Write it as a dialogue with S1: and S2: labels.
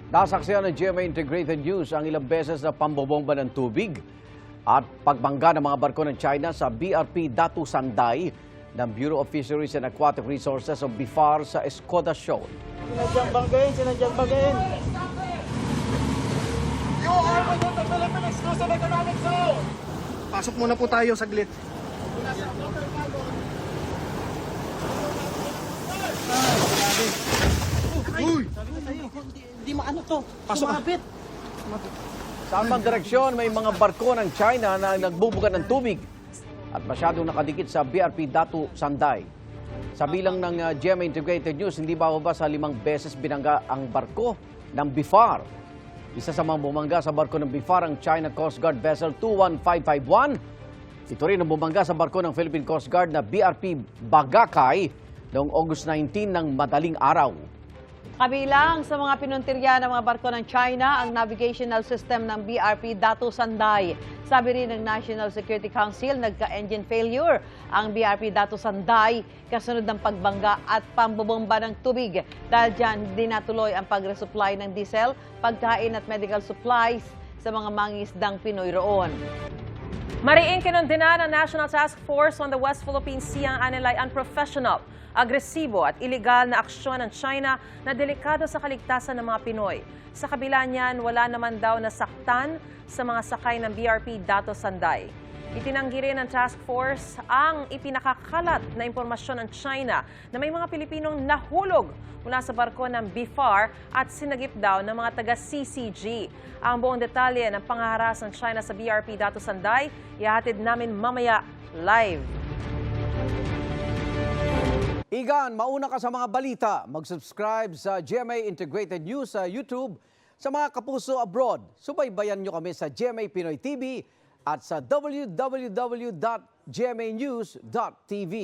S1: Nasaksihan ng GMA Integrated News ang ilang beses na pambobomba ng tubig at pagbangga ng mga barko ng China sa BRP Datu Sanday ng Bureau of Fisheries and Aquatic Resources o BIFAR sa Escoda Shoal.
S2: Sinadyang bagayin.
S3: You are within the Philippine Exclusive Economic Zone!
S2: Pasok muna po tayo saglit. Uy!
S4: Hindi maano to.
S2: Pasok ka.
S4: Sumabit.
S1: Sa anumang direksyon, may mga barko ng China na nagbubuga ng tubig at masyadong nakadikit sa BRP Datu Sanday. Sa bilang ng GMA Integrated News, hindi bababa sa 5 beses binangga ang barko ng BIFAR. Isa sa mga bumangga sa barko ng BIFAR ang China Coast Guard Vessel 21551. Ito rin ang bumangga sa barko ng Philippine Coast Guard na BRP Bagakay noong August 19 ng madaling araw.
S5: Kabilang sa mga pinuntirya ng mga barko ng China ang navigational system ng BRP Datu Sanday. Sabi rin ng National Security Council, nagka-engine failure ang BRP Datu Sanday kasunod ng pagbangga at pambobomba ng tubig. Dahil dyan, dinatuloy ang pag-resupply ng diesel, pagkain at medical supplies sa mga mangingisdang Pinoy roon.
S6: Mariing kinundina ng National Task Force on the West Philippine Sea ang anilay unprofessional, agresibo at iligal na aksyon ng China na delikado sa kaligtasan ng mga Pinoy. Sa kabila niyan, wala naman daw nasaktan sa mga sakay ng BRP Datu Sanday. Itinanggi rin ng task force ang ipinakakalat na impormasyon ng China na may mga Pilipinong nahulog mula sa barko ng BIFAR at sinagip daw ng mga taga-CCG. Ang buong detalye ng pangaharas ng China sa BRP Datu Sanday, ihahatid namin mamaya live.
S1: Igan, mauna ka sa mga balita. Mag-subscribe sa GMA Integrated News sa YouTube. Sa mga kapuso abroad, subaybayan nyo kami sa GMA Pinoy TV at sa www.gmanews.tv.